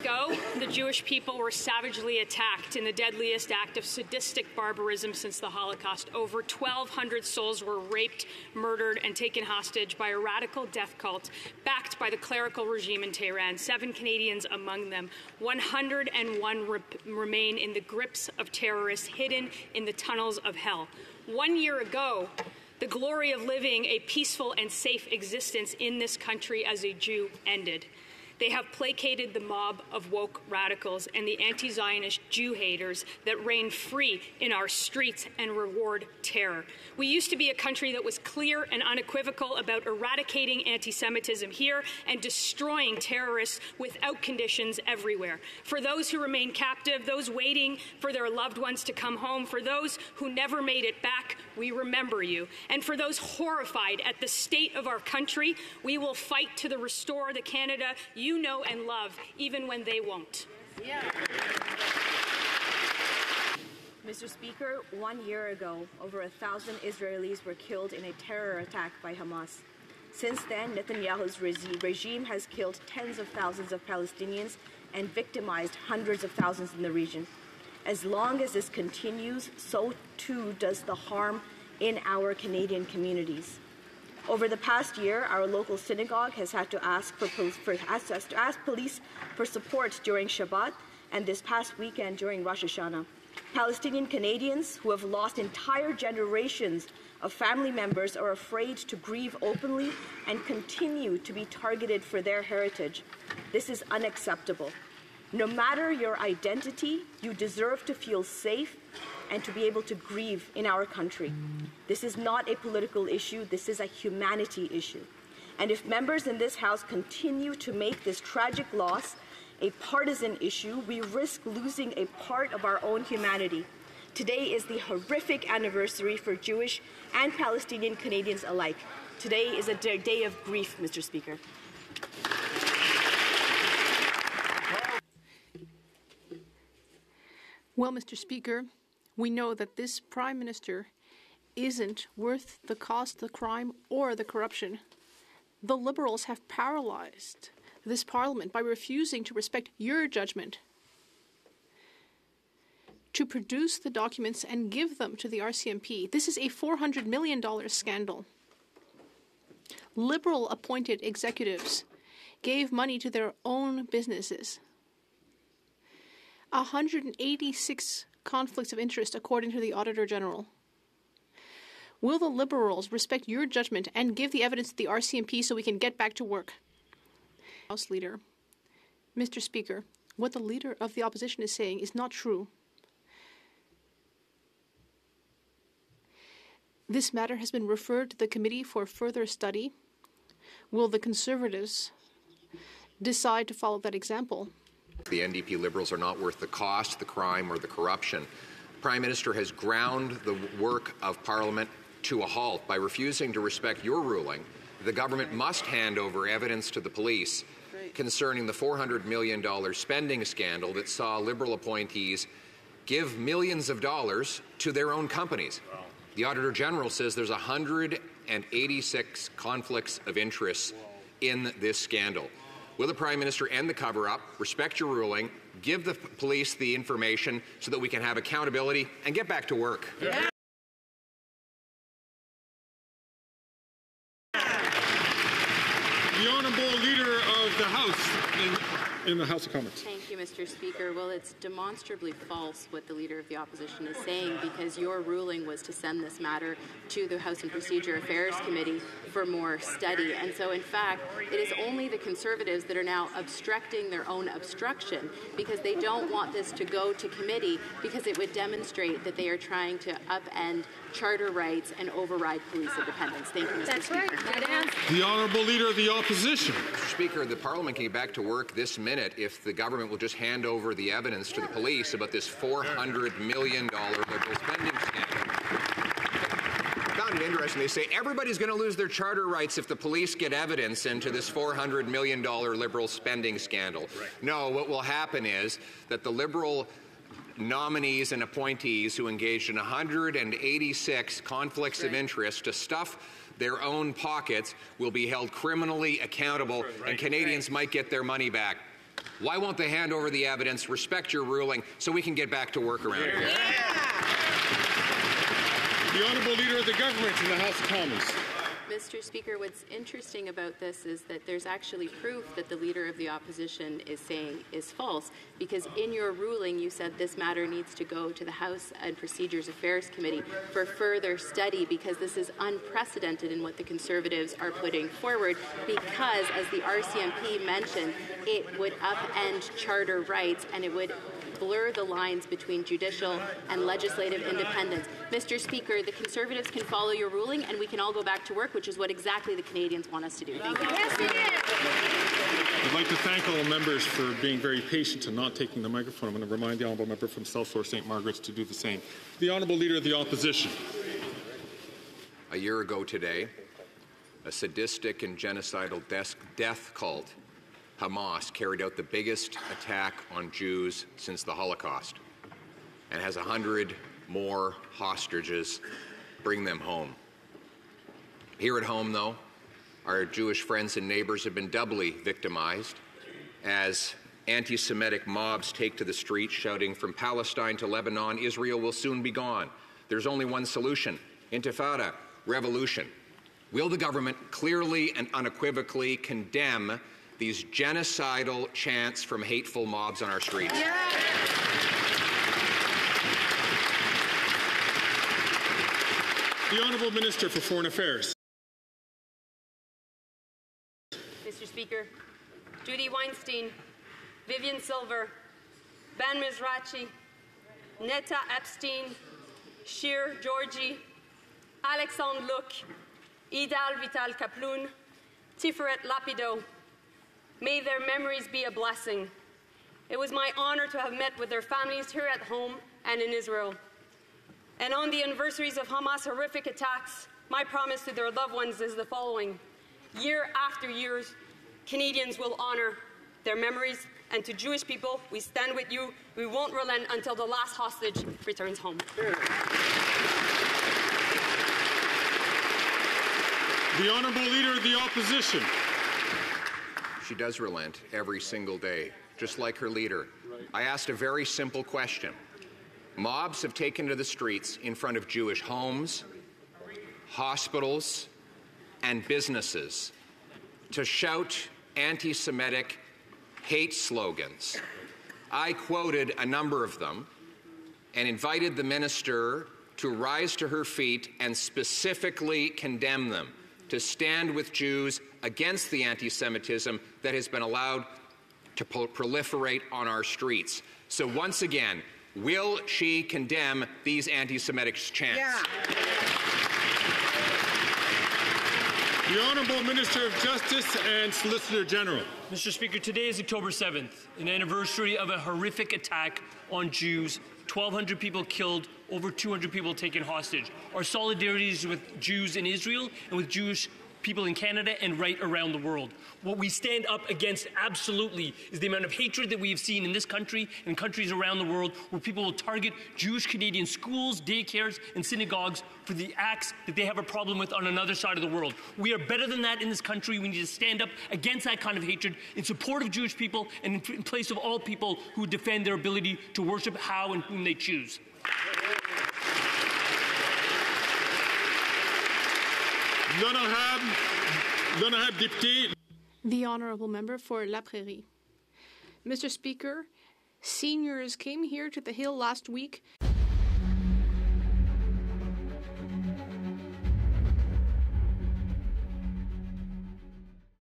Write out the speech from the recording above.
ago, the Jewish people were savagely attacked in the deadliest act of sadistic barbarism since the Holocaust. Over 1,200 souls were raped, murdered, and taken hostage by a radical death cult backed by the clerical regime in Tehran, 7 Canadians among them. 101 remain in the grips of terrorists, hidden in the tunnels of hell. 1 year ago, the glory of living a peaceful and safe existence in this country as a Jew ended. They have placated the mob of woke radicals and the anti-Zionist Jew haters that reign free in our streets and reward terror. We used to be a country that was clear and unequivocal about eradicating anti-Semitism here and destroying terrorists without conditions everywhere. For those who remain captive, those waiting for their loved ones to come home, for those who never made it back, we remember you. And for those horrified at the state of our country, we will fight to restore the Canada you know and love, even when they won't. Yeah. Mr. Speaker, 1 year ago, over 1,000 Israelis were killed in a terror attack by Hamas. Since then, Netanyahu's regime has killed tens of thousands of Palestinians and victimized hundreds of thousands in the region. As long as this continues, so too does the harm in our Canadian communities. Over the past year, our local synagogue has had to ask police for support during Shabbat and this past weekend during Rosh Hashanah. Palestinian Canadians who have lost entire generations of family members are afraid to grieve openly and continue to be targeted for their heritage. This is unacceptable. No matter your identity, you deserve to feel safe and to be able to grieve in our country. This is not a political issue, this is a humanity issue. And if members in this House continue to make this tragic loss a partisan issue, we risk losing a part of our own humanity. Today is the horrific anniversary for Jewish and Palestinian Canadians alike. Today is a day of grief, Mr. Speaker. Well, Mr. Speaker, we know that this Prime Minister isn't worth the cost, the crime, or the corruption. The Liberals have paralyzed this Parliament by refusing to respect your judgment, to produce the documents and give them to the RCMP. This is a $400 million scandal. Liberal-appointed executives gave money to their own businesses. 186 conflicts of interest, according to the Auditor General. Will the Liberals respect your judgment and give the evidence to the RCMP so we can get back to work? House Leader, Mr. Speaker, what the Leader of the Opposition is saying is not true. This matter has been referred to the committee for further study. Will the Conservatives decide to follow that example? The NDP Liberals are not worth the cost, the crime, or the corruption. The Prime Minister has ground the work of Parliament to a halt by refusing to respect your ruling. The government must hand over evidence to the police concerning the $400 million spending scandal that saw Liberal appointees give millions of dollars to their own companies. Wow. The Auditor General says there's 186 conflicts of interest in this scandal. Will the Prime Minister end the cover-up, respect your ruling, give the police the information so that we can have accountability and get back to work? Yeah. The Honourable Leader of the House in the House of Commons. Thank you, Mr. Speaker. Well, it's demonstrably false what the Leader of the Opposition is saying, because your ruling was to send this matter to the House and Procedure Affairs Committee for more study. And so, in fact, it is only the Conservatives that are now obstructing their own obstruction, because they don't want this to go to committee, because it would demonstrate that they are trying to upend charter rights and override police independence. Thank you, Mr. Speaker. Right. The Honourable Leader of the Opposition. Mr. Speaker, the Parliament can get back to work this minute if the government will just hand over the evidence to the police about this $400 million Liberal spending scandal. I found it interesting. They say everybody's going to lose their charter rights if the police get evidence into this $400 million Liberal spending scandal. Right. No, what will happen is that the Liberal nominees and appointees who engaged in 186 conflicts of interest to stuff their own pockets will be held criminally accountable, and Canadians might get their money back. Why won't they hand over the evidence, respect your ruling, so we can get back to work around here? The Honourable Leader of the Government in the House of Commons. Mr. Speaker, what's interesting about this is that there's actually proof that the Leader of the Opposition is saying is false, because in your ruling you said this matter needs to go to the House and Procedures Affairs Committee for further study, because this is unprecedented in what the Conservatives are putting forward, because, as the RCMP mentioned, it would upend charter rights and it would blur the lines between judicial and legislative independence. Mr. Speaker, the Conservatives can follow your ruling and we can all go back to work, which is what exactly the Canadians want us to do. Thank you. I'd like to thank all members for being very patient and not taking the microphone. I'm going to remind the Honourable Member from South Shore St. Margaret's to do the same. The Honourable Leader of the Opposition. A year ago today, a sadistic and genocidal death cult, Hamas, carried out the biggest attack on Jews since the Holocaust and has 100 more hostages. Bring them home. Here at home, though, our Jewish friends and neighbors have been doubly victimized as anti-Semitic mobs take to the streets shouting, "From Palestine to Lebanon, Israel will soon be gone. There's only one solution: intifada, revolution." Will the government clearly and unequivocally condemn these genocidal chants from hateful mobs on our streets? The Honourable Minister for Foreign Affairs. Mr. Speaker, Judy Weinstein, Vivian Silver, Ben Mizrachi, Netta Epstein, Shir Georgi, Alexandre Luc, Idal Vital Kaploun, Tiferet Lapido. May their memories be a blessing. It was my honor to have met with their families here at home and in Israel. And on the anniversaries of Hamas' horrific attacks, my promise to their loved ones is the following. Year after year, Canadians will honor their memories, and to Jewish people, we stand with you. We won't relent until the last hostage returns home. The Honourable Leader of the Opposition. She does relent every single day, just like her leader. I asked a very simple question. Mobs have taken to the streets in front of Jewish homes, hospitals, and businesses to shout anti-Semitic hate slogans. I quoted a number of them and invited the minister to rise to her feet and specifically condemn them, to stand with Jews against the anti-Semitism that has been allowed to proliferate on our streets. So once again, will she condemn these anti-Semitic chants? The Honourable Minister of Justice and Solicitor General. Mr. Speaker, today is October 7th, an anniversary of a horrific attack on Jews. 1,200 people killed, over 200 people taken hostage. Our solidarity is with Jews in Israel and with Jewish people in Canada and right around the world. What we stand up against absolutely is the amount of hatred that we have seen in this country and countries around the world, where people will target Jewish Canadian schools, daycares, and synagogues for the acts that they have a problem with on another side of the world. We are better than that in this country. We need to stand up against that kind of hatred in support of Jewish people and in place of all people who defend their ability to worship how and whom they choose. The Honourable Member for La Prairie. Mr. Speaker, seniors came here to the Hill last week